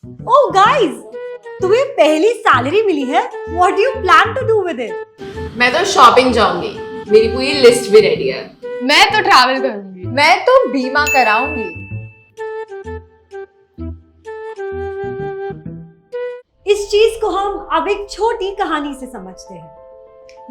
ओह guys, तुम्हें पहली salary मिली है। What do you plan to do with it? मैं तो शॉपिंग जाऊंगी, मेरी पूरी लिस्ट भी रेडी है। मैं तो ट्रैवल करूंगी। मैं तो बीमा कराऊंगी। इस चीज को हम अब एक छोटी कहानी से समझते हैं।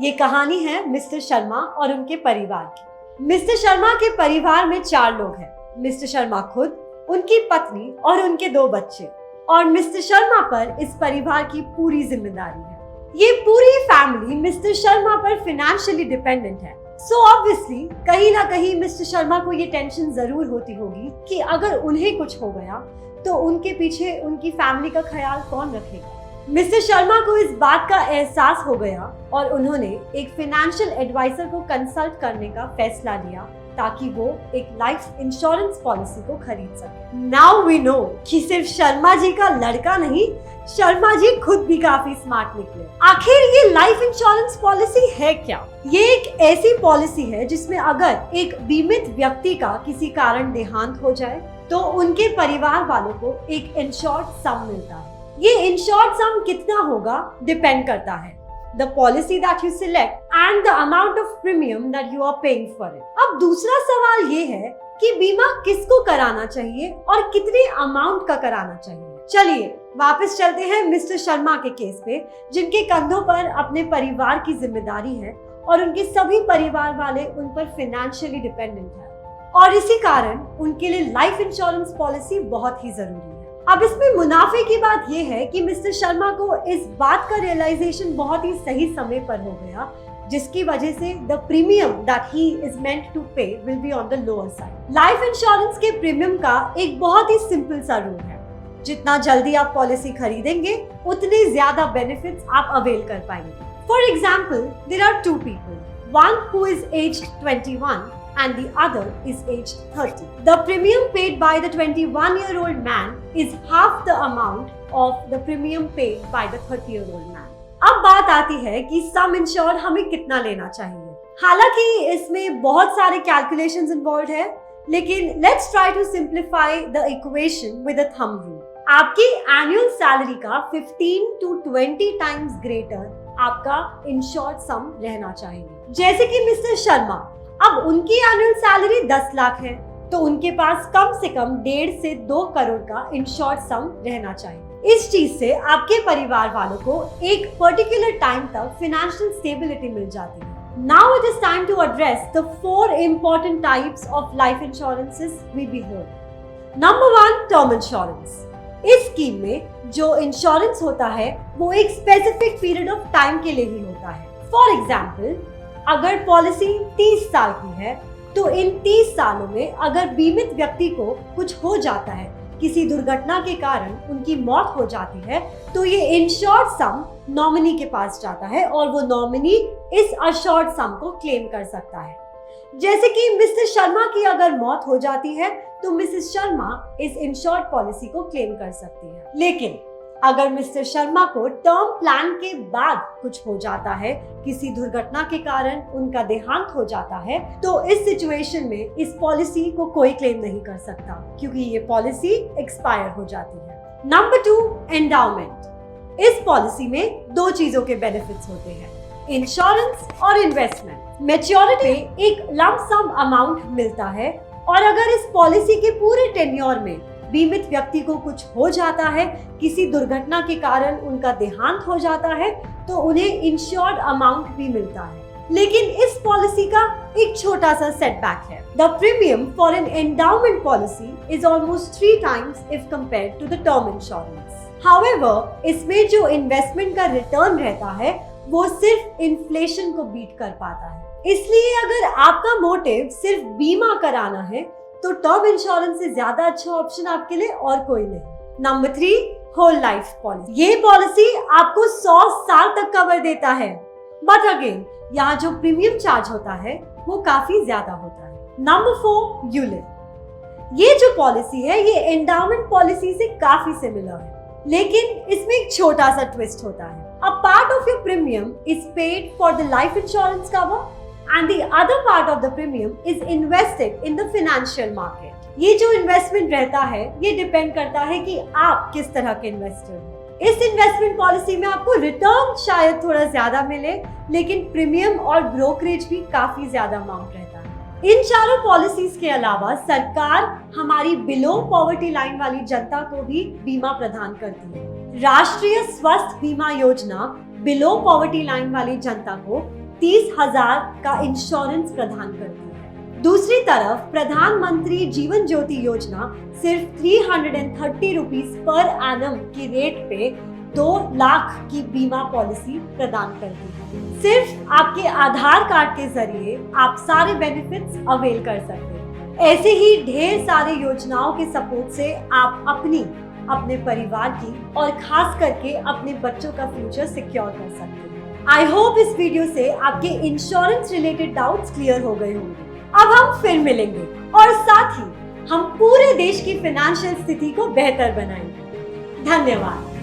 ये कहानी है मिस्टर शर्मा और उनके परिवार की। मिस्टर शर्मा के परिवार में 4 लोग हैं। मिस्टर शर्मा खुद, उनकी पत्नी और उनके 2 बच्चे। और मिस्टर शर्मा पर इस परिवार की पूरी जिम्मेदारी है। ये पूरी फैमिली मिस्टर शर्मा पर फाइनेंशियली डिपेंडेंट है। सो ऑब्वियसली कहीं ना कहीं मिस्टर शर्मा को ये टेंशन जरूर होती होगी कि अगर उन्हें कुछ हो गया तो उनके पीछे उनकी फैमिली का ख्याल कौन रखेगा। मिस्टर शर्मा को इस बात का एहसास हो गया और उन्होंने एक फाइनेंशियल एडवाइजर को कंसल्ट करने का फैसला लिया ताकि वो एक लाइफ इंश्योरेंस पॉलिसी को खरीद सके। नाउ वी नो कि सिर्फ शर्मा जी का लड़का नहीं, शर्मा जी खुद भी काफी स्मार्ट निकले। आखिर ये लाइफ इंश्योरेंस पॉलिसी है क्या? ये एक ऐसी पॉलिसी है जिसमें अगर एक बीमित व्यक्ति का किसी कारण देहांत हो जाए तो उनके परिवार वालों को एक इंश्योर्ड सम मिलता है। ये इंश्योर्ड सम कितना होगा डिपेंड करता है the policy that you select and the amount of premium that you are paying for it. अब दूसरा सवाल ये है कि बीमा किसको कराना चाहिए और कितने अमाउंट का कराना चाहिए। चलिए वापस चलते हैं मिस्टर शर्मा के केस पे, जिनके कंधों पर अपने परिवार की जिम्मेदारी है और उनके सभी परिवार वाले उन पर फाइनेंशियली डिपेंडेंट है और इसी कारण उनके लिए लाइफ इंश्योरेंस पॉलिसी बहुत ही जरूरी है। अब इसमें मुनाफे की बात यह है कि मिस्टर शर्मा को इस बात का रियलाइजेशन बहुत ही सही समय पर हो गया, जिसकी वजह से the premium that he is meant to pay will be on the lower side. Life insurance के प्रीमियम का एक बहुत ही सिंपल सा रूल है, जितना जल्दी आप पॉलिसी खरीदेंगे उतने ज्यादा बेनिफिट्स आप अवेल कर पाएंगे। For example, there are 2 people, one who is aged 21 and the other is aged 30. The premium paid by the 21-year-old man is half the amount of the premium paid by the 30-year-old man. अब बात आती है कि सम ensure हमें कितना लेना चाहिए। हालांकि इसमें बहुत सारे कैलकुलेशंस इन्वॉल्व है, लेकिन let's try to simplify the equation with a thumb rule. आपकी एनुअल सैलरी का 15 to 20 टाइम्स ग्रेटर आपका इंश्योर्ड सम रहना चाहिए। जैसे कि मिस्टर शर्मा, अब उनकी एनुअल सैलरी 10 लाख है तो उनके पास कम से कम 1.5 से 2 करोड़ का इंश्योर्ड सम रहना चाहिए। इस चीज से आपके परिवार वालों को एक पर्टिकुलर टाइम तक फाइनेंशियल स्टेबिलिटी मिल जाती है। Now it is time to address the 4 important types of life insurances we behave. Number 1, term insurance. इस स्कीम में जो इंश्योरेंस होता है वो एक स्पेसिफिक पीरियड ऑफ टाइम के लिए ही होता है। फॉर एग्जाम्पल, अगर पॉलिसी 30 साल की है तो इन 30 सालों में अगर बीमित व्यक्ति को कुछ हो जाता है, किसी दुर्घटना के कारण उनकी मौत हो जाती है, तो ये इंश्योर्ड सम नॉमिनी के पास जाता है और वो नॉमिनी इस अश्योर्ड सम को क्लेम कर सकता है। जैसे कि मिस्टर शर्मा की अगर मौत हो जाती है तो मिसेस शर्मा इस इंश्योर्ड पॉलिसी को क्लेम कर सकती है। लेकिन अगर मिस्टर शर्मा को टर्म प्लान के बाद कुछ हो जाता है, किसी दुर्घटना के कारण उनका देहांत हो जाता है, तो इस सिचुएशन में इस पॉलिसी को कोई क्लेम नहीं कर सकता क्योंकि ये पॉलिसी एक्सपायर हो जाती है। Number 2, endowment. इस पॉलिसी में 2 चीजों के बेनिफिट्स होते हैं, इंश्योरेंस और इन्वेस्टमेंट। मैच्योरिटी में एक लंप सम अमाउंट मिलता है और अगर इस पॉलिसी के पूरे टेन्योर में बीमित व्यक्ति को कुछ हो जाता है, किसी दुर्घटना के कारण उनका देहांत हो जाता है, तो उन्हें इंश्योर्ड अमाउंट भी मिलता है। लेकिन इस पॉलिसी का एक छोटा सा सेटबैक है। The premium for an endowment policy is almost 3 times if compared to the term insurance. However, इसमें जो इन्वेस्टमेंट का रिटर्न रहता है वो सिर्फ इन्फ्लेशन को बीट कर पाता है। इसलिए अगर आपका मोटिव सिर्फ बीमा कराना है तो टर्म इंश्योरेंस से ज्यादा अच्छा ऑप्शन आपके लिए और कोई नहीं। Number 3, whole life policy. ये पॉलिसी आपको 100 साल तक कवर देता है, बट अगेन यहाँ जो प्रीमियम चार्ज होता है वो काफी ज्यादा होता है। Number 4, ULIP. ये जो पॉलिसी है ये एंडाउमेंट पॉलिसी से काफी सिमिलर है, लेकिन इसमें एक छोटा सा ट्विस्ट होता है। A part of your premium is paid for the life insurance cover and the other part of the premium is invested in the financial market. ये जो इन्वेस्टमेंट रहता है ये डिपेंड करता है कि आप किस तरह के इन्वेस्टर हो। इस इन्वेस्टमेंट पॉलिसी में आपको रिटर्न शायद थोड़ा ज्यादा मिले, लेकिन प्रीमियम और ब्रोकरेज भी काफी ज्यादा अमाउंट रहता है। इन चारों पॉलिसीज के अलावा सरकार हमारी बिलो पॉवर्टी लाइन वाली जनता को भी बीमा प्रदान करती है। राष्ट्रीय स्वास्थ्य बीमा योजना बिलो पॉवर्टी लाइन वाली जनता को 30,000 का इंश्योरेंस प्रदान करती है। दूसरी तरफ प्रधानमंत्री जीवन ज्योति योजना सिर्फ 330 रुपीस पर एनम की रेट पे 2 लाख की बीमा पॉलिसी प्रदान करती है। सिर्फ आपके आधार कार्ड के जरिए आप सारे बेनिफिट्स अवेल कर सकते हैं। ऐसे ही ढेर सारे योजनाओं के सपोर्ट से आप अपने परिवार की और खास करके अपने बच्चों का फ्यूचर सिक्योर कर सकते हैं। आई होप इस वीडियो से आपके इंश्योरेंस रिलेटेड डाउट्स क्लियर हो गए होंगे। अब हम फिर मिलेंगे और साथ ही हम पूरे देश की फाइनेंशियल स्थिति को बेहतर बनाएंगे। धन्यवाद।